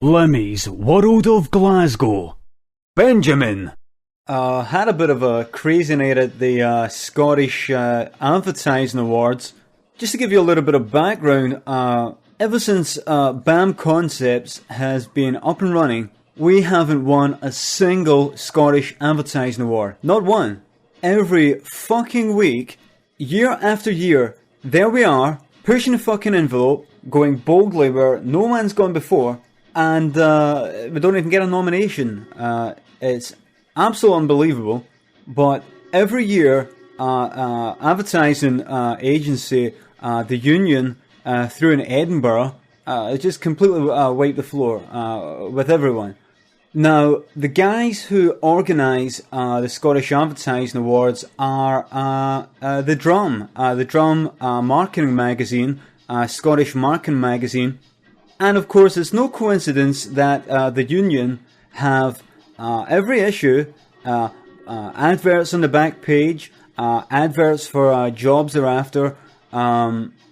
Limmy's World of Glasgow. Benjamin. Had a bit of a crazy night at the Scottish Advertising Awards. Just to give you a little bit of background, ever since BAM Concepts has been up and running, we haven't won a single Scottish Advertising Award. Not one. Every fucking week, year after year, there we are, pushing the fucking envelope, going boldly where no man's gone before, and we don't even get a nomination. It's absolutely unbelievable. But every year, advertising agency, the union through in Edinburgh, just completely wiped the floor with everyone. Now, the guys who organise the Scottish Advertising Awards are the Drum marketing magazine, Scottish marketing magazine. And of course, it's no coincidence that the union have every issue adverts on the back page, adverts for jobs they're after,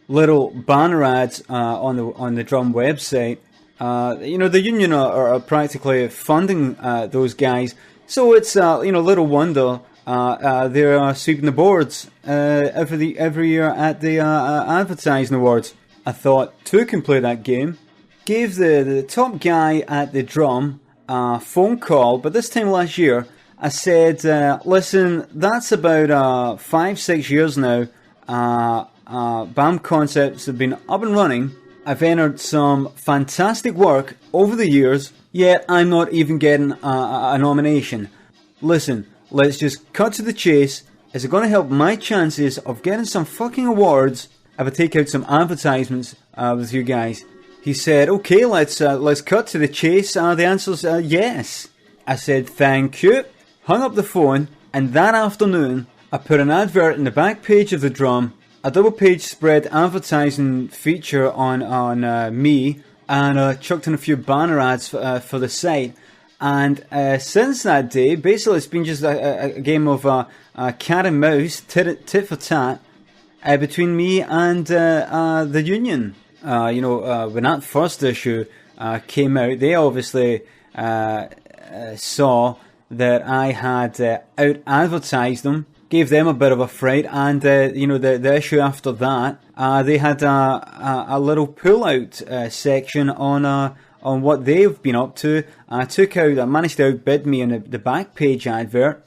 little banner ads on the Drum website. The union are practically funding those guys, so it's little wonder they're sweeping the boards every year at the Advertising Awards. I thought to complete that game, gave the top guy at the Drum a phone call, but this time last year I said, listen, that's about 5-6 years now. BAM Concepts have been up and running. I've entered some fantastic work over the years, yet I'm not even getting a nomination. Listen, let's just cut to the chase. Is it going to help my chances of getting some fucking awards if I take out some advertisements with you guys? He said, okay, let's cut to the chase. The answer's yes. I said, thank you. Hung up the phone, and that afternoon, I put an advert in the back page of the Drum, a double-page spread advertising feature on me, and chucked in a few banner ads for the site. And since that day, basically it's been just a game of cat and mouse, tit for tat, between me and the union. When that first issue came out, they obviously saw that I had out-advertised them, gave them a bit of a fright, and the issue after that, they had a little pull-out section on what they've been up to. Managed to outbid me in the back page advert,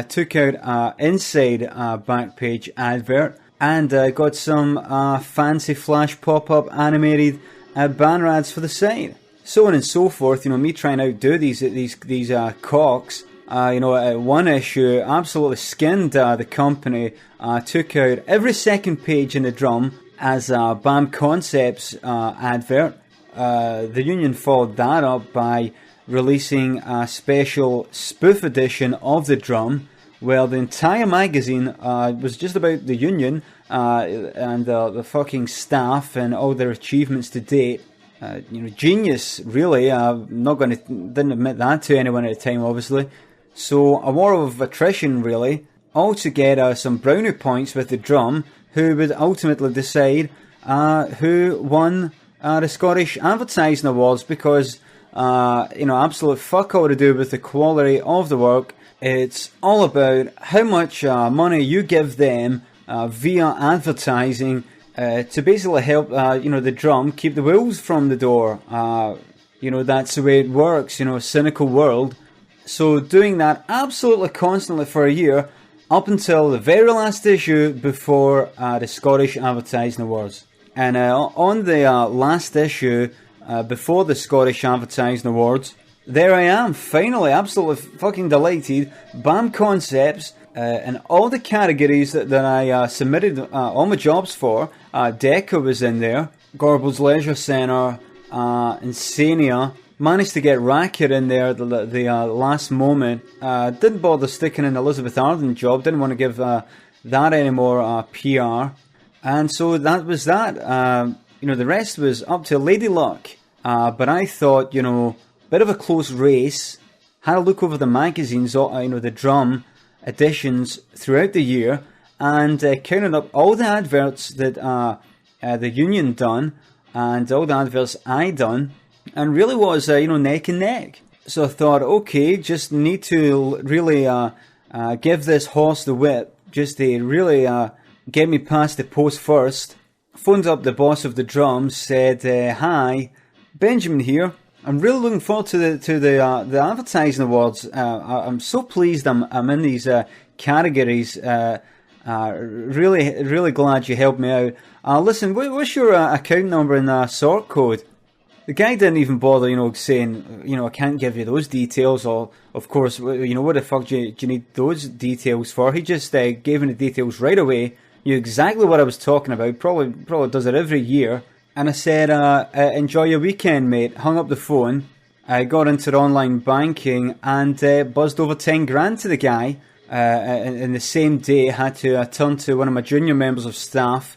took out inside back page advert, and got some fancy flash pop-up animated banner ads for the site. So on and so forth. Me trying to outdo these cocks. One issue absolutely skinned the company. Took out every second page in the Drum as a BAM Concepts advert. The union followed that up by releasing a special spoof edition of the Drum, where the entire magazine was just about the union and the fucking staff and all their achievements to date. Genius, really. Didn't admit that to anyone at the time, obviously. So a war of attrition, really, all to get some brownie points with the Drum, who would ultimately decide who won the Scottish Advertising Awards, because absolute fuck all to do with the quality of the work. It's all about how much money you give them via advertising to basically help the Drum keep the wolves from the door. That's the way it works. Cynical world. So doing that absolutely constantly for a year, up until the very last issue before the Scottish Advertising Awards. And on the last issue before the Scottish Advertising Awards, there I am, finally, absolutely fucking delighted. BAM Concepts, and all the categories that I submitted all my jobs for. Deca was in there, Gorbals Leisure Centre, Insania. Managed to get Racket in there at the last moment. Didn't bother sticking in Elizabeth Arden job. Didn't want to give that any more PR. And so that was that. The rest was up to Lady Luck. But I thought, bit of a close race. Had a look over the magazines, the Drum editions throughout the year, and counted up all the adverts that the union done, and all the adverts I done. and really was, neck and neck. So I thought, okay, just need to really give this horse the whip, just to really get me past the post first. Phoned up the boss of the drums, said, "Hi, Benjamin here. I'm really looking forward to the advertising awards. I'm so pleased I'm in these categories. Really glad you helped me out. Listen, what's your account number and sort code?" The guy didn't even bother, saying, I can't give you those details, or, of course, what the fuck do you need those details for? He just gave me the details right away, knew exactly what I was talking about, probably does it every year. And I said, enjoy your weekend, mate. Hung up the phone, I got into the online banking, and buzzed over 10 grand to the guy. In the same day, had to turn to one of my junior members of staff,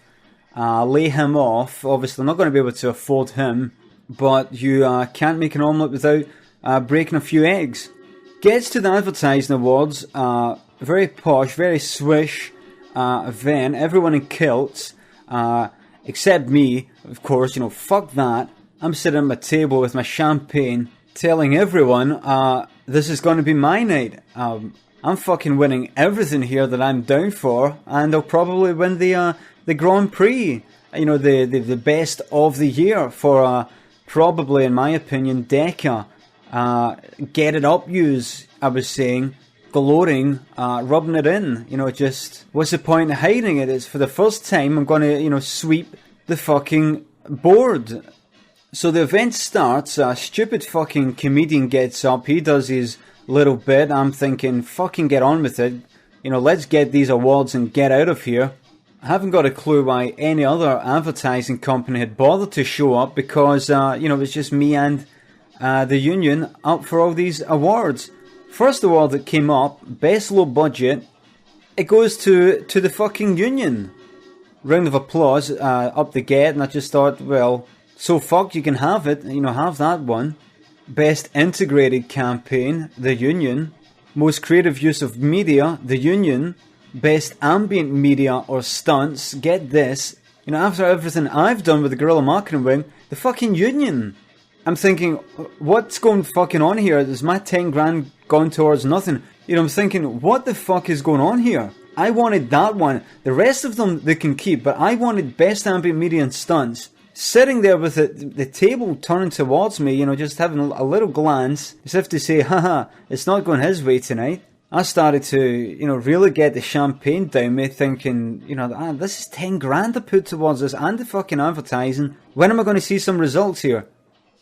lay him off. Obviously, I'm not going to be able to afford him, but you can't make an omelette without breaking a few eggs. Gets to the advertising awards, very posh, very swish event, everyone in kilts, except me, of course, fuck that. I'm sitting at my table with my champagne, telling everyone, this is going to be my night. I'm fucking winning everything here that I'm down for, and I'll probably win the Grand Prix, the best of the year for probably, in my opinion, Decca. Get it up, yous, I was saying, gloating, rubbing it in. Just, what's the point of hiding it? It's for the first time I'm going to, sweep the fucking board. So the event starts, a stupid fucking comedian gets up, he does his little bit. I'm thinking, fucking get on with it. Let's get these awards and get out of here. I haven't got a clue why any other advertising company had bothered to show up, because, it was just me and the union up for all these awards. First award that came up, best low budget, it goes to the fucking union. Round of applause up the gate, and I just thought, well, so fuck, you can have it, have that one. Best integrated campaign, the union. Most creative use of media, the union. Best ambient media or stunts, get this. After everything I've done with the Guerrilla Marketing Wing, the fucking union. I'm thinking, what's going fucking on here? Is my 10 grand gone towards nothing? I'm thinking, what the fuck is going on here? I wanted that one. The rest of them they can keep, but I wanted best ambient media and stunts. Sitting there with the table turning towards me, just having a little glance, as if to say, haha, it's not going his way tonight. I started to, really get the champagne down me, thinking, this is 10 grand to put towards this and the fucking advertising. When am I going to see some results here?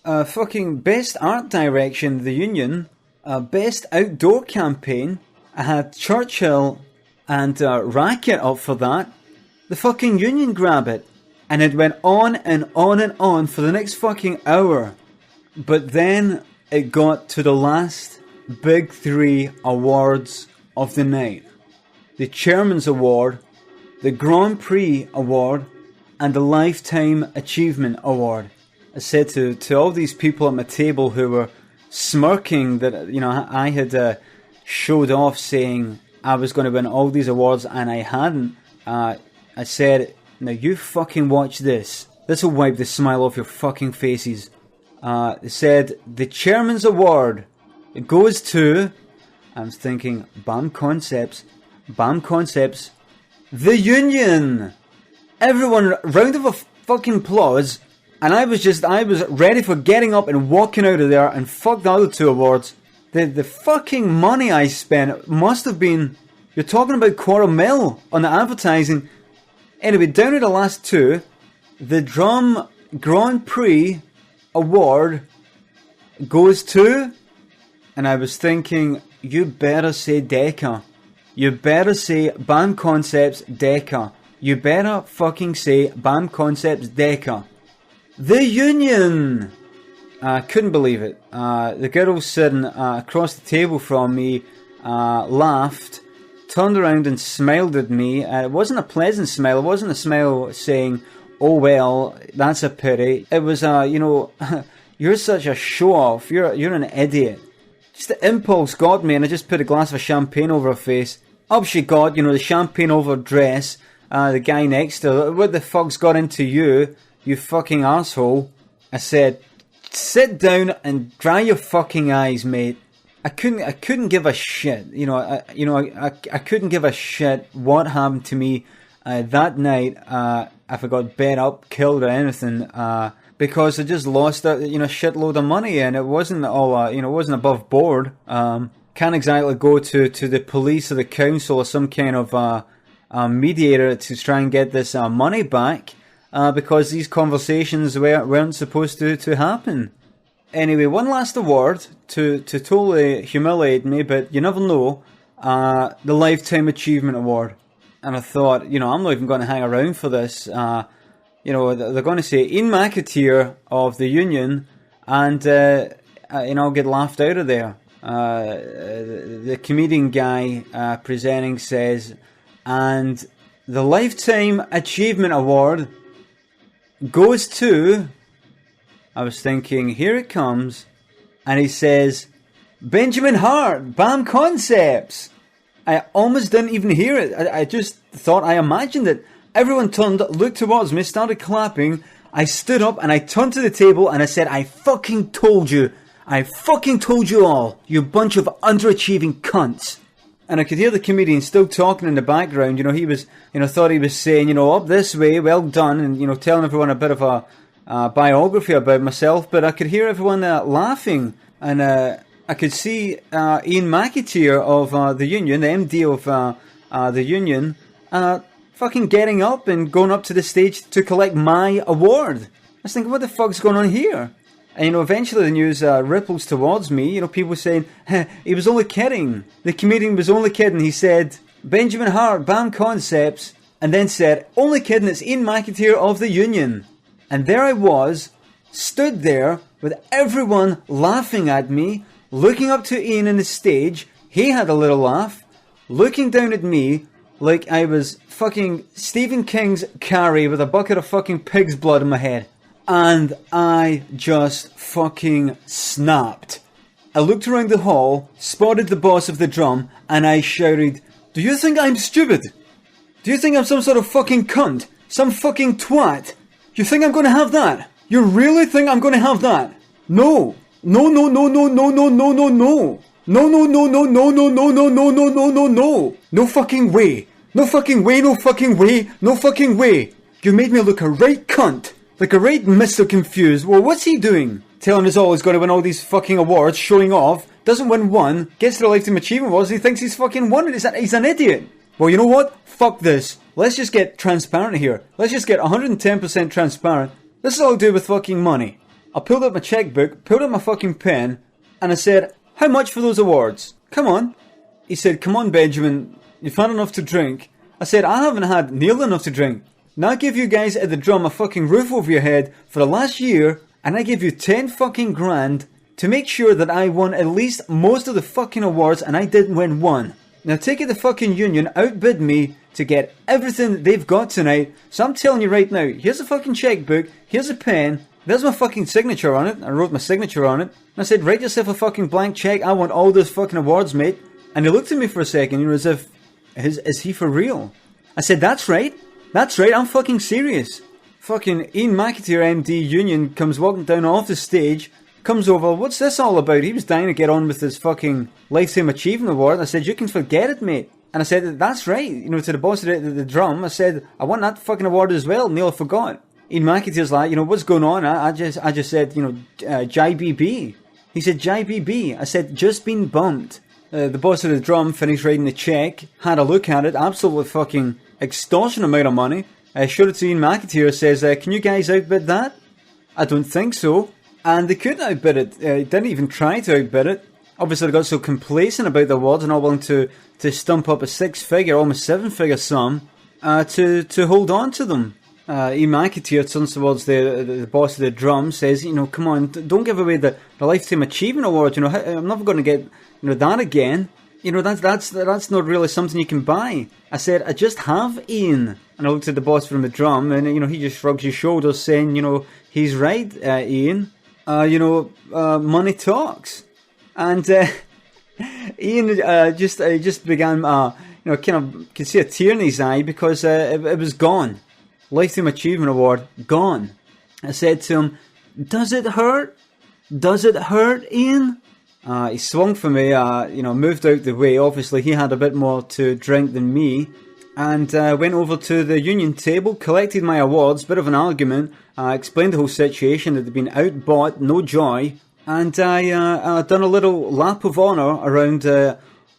Fucking best art direction, the union. Best outdoor campaign. I had Churchill and Racket up for that. The fucking union grab it. And it went on and on and on for the next fucking hour. But then it got to the last big 3 awards of the night. The Chairman's Award, the Grand Prix Award, and the Lifetime Achievement Award. I said to all these people at my table who were smirking that, I had showed off saying I was going to win all these awards and I hadn't. I said, now you fucking watch this. This will wipe the smile off your fucking faces. They said, the Chairman's Award, it goes to, I was thinking, BAM Concepts, the union. Everyone, round of a fucking applause, and I was ready for getting up and walking out of there and fuck the other 2 awards. The fucking money I spent must have been, you're talking about $250,000 on the advertising. Anyway, down to the last 2, the Drum Grand Prix Award goes to, and I was thinking, you better say Decca. You better say BAM Concepts Decca. You better fucking say BAM Concepts Decca. The union! I couldn't believe it. The girl sitting across the table from me laughed, turned around and smiled at me. It wasn't a pleasant smile. It wasn't a smile saying, oh well, that's a pity. It was, you're such a show-off. You're an idiot. Just the impulse got me, and I just put a glass of champagne over her face. Up she got, the champagne over her dress. The guy next to her, what the fuck's got into you, you fucking arsehole? I said, sit down and dry your fucking eyes, mate. I couldn't give a shit. I couldn't give a shit what happened to me that night. If I got bet up, killed, or anything, because I just lost a shitload of money, and it wasn't all it wasn't above board. Can't exactly go to the police or the council or some kind of mediator to try and get this money back, because these conversations weren't supposed to happen. Anyway, one last award to totally humiliate me, but you never know, the Lifetime Achievement Award. And I thought, I'm not even going to hang around for this. They're going to say Ian McAteer of the Union, and I'll get laughed out of there. The comedian guy presenting says, and the Lifetime Achievement Award goes to... I was thinking, here it comes, and he says, Benjamin Hart, BAM Concepts. I almost didn't even hear it. I just thought, I imagined it. Everyone turned, looked towards me, started clapping. I stood up and I turned to the table and I said, I fucking told you. I fucking told you all, you bunch of underachieving cunts. And I could hear the comedian still talking in the background. He was, thought he was saying, up this way, well done, and, telling everyone a bit of a biography about myself, but I could hear everyone laughing, and I could see Ian McAteer of the Union, the MD of the Union, fucking getting up and going up to the stage to collect my award. I was thinking, what the fuck's going on here? And eventually the news ripples towards me. People saying, he was only kidding. The comedian was only kidding. He said, Benjamin Hart, BAM Concepts, and then said, only kidding, it's Ian McAteer of the Union. And there I was, stood there with everyone laughing at me, looking up to Ian on the stage. He had a little laugh, looking down at me like I was fucking Stephen King's Carrie with a bucket of fucking pig's blood in my head. And I just fucking snapped. I looked around the hall, spotted the boss of the drum, and I shouted, do you think I'm stupid? Do you think I'm some sort of fucking cunt? Some fucking twat? You think I'm going to have that? You really think I'm going to have that? No. No, no, no, no, no, no, no, no, no. No, no, no, no, no, no, no, no, no, no, no, no, no. No fucking way. No fucking way, no fucking way, no fucking way. You made me look a right cunt. Like a right Mr. Confused. Well, what's he doing? Telling us all he's got to win all these fucking awards, showing off, doesn't win one, gets to the Lifetime Achievement Awards, he thinks he's fucking won it. He's an idiot. Well, you know what? Fuck this. Let's just get transparent here. Let's just get 110% transparent. This is all to do with fucking money. I pulled out my checkbook, pulled out my fucking pen, and I said, how much for those awards? Come on. He said, come on, Benjamin, you've had enough to drink. I said, I haven't had nearly enough to drink. Now I give you guys at the drum a fucking roof over your head for the last year, and I give you 10 fucking grand to make sure that I won at least most of the fucking awards, and I didn't win one. Now take it the fucking Union outbid me to get everything they've got tonight, so I'm telling you right now, here's a fucking checkbook, here's a pen, there's my fucking signature on it, I wrote my signature on it, and I said, write yourself a fucking blank check, I want all those fucking awards, mate. And he looked at me for a second, as if, is he for real? I said, that's right, I'm fucking serious. Fucking Ian McAteer MD Union comes walking down off the stage, comes over, what's this all about? He was dying to get on with his fucking Lifetime Achievement Award. I said, you can forget it, mate. And I said, that's right, to the boss of the drum, I said, I want that fucking award as well. Neil forgot. Ian McAteer's like, what's going on? I just said, Jai BB. He said, Jai BB. I said, just been bumped. The boss of the drum finished writing the check, had a look at it, absolutely fucking extortion amount of money. Showed it to Ian McAteer, says, can you guys outbid that? I don't think so. And they couldn't outbid it. Didn't even try to outbid it. Obviously they got so complacent about the awards and not willing to stump up a six-figure, almost seven-figure sum to hold on to them. Ian McAteer turns towards the boss of the drum, says, come on, don't give away the Lifetime Achievement Award. I'm never going to get that again. That's not really something you can buy. I said, I just have, Ian. And I looked at the boss from the drum, and he just shrugs his shoulders, saying, he's right, Ian. Money talks. And Ian just began, kind of could see a tear in his eye because it was gone. Lifetime Achievement Award, gone. I said to him, does it hurt? Does it hurt, Ian? He swung for me, moved out the way. Obviously, he had a bit more to drink than me. And went over to the union table, collected my awards, bit of an argument, explained the whole situation, that they'd been outbought, no joy. And I done a little lap of honour around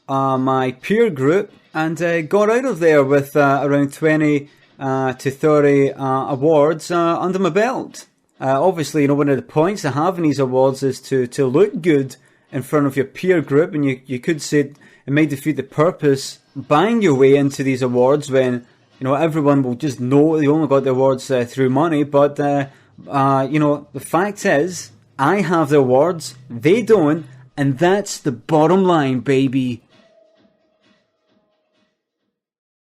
my peer group and got out of there with around 20 to 30 awards under my belt. Obviously, one of the points of having these awards is to look good in front of your peer group, and you could say it may defeat the purpose buying your way into these awards when everyone will just know they only got the awards through money. But the fact is, I have the awards, they don't, and that's the bottom line, baby.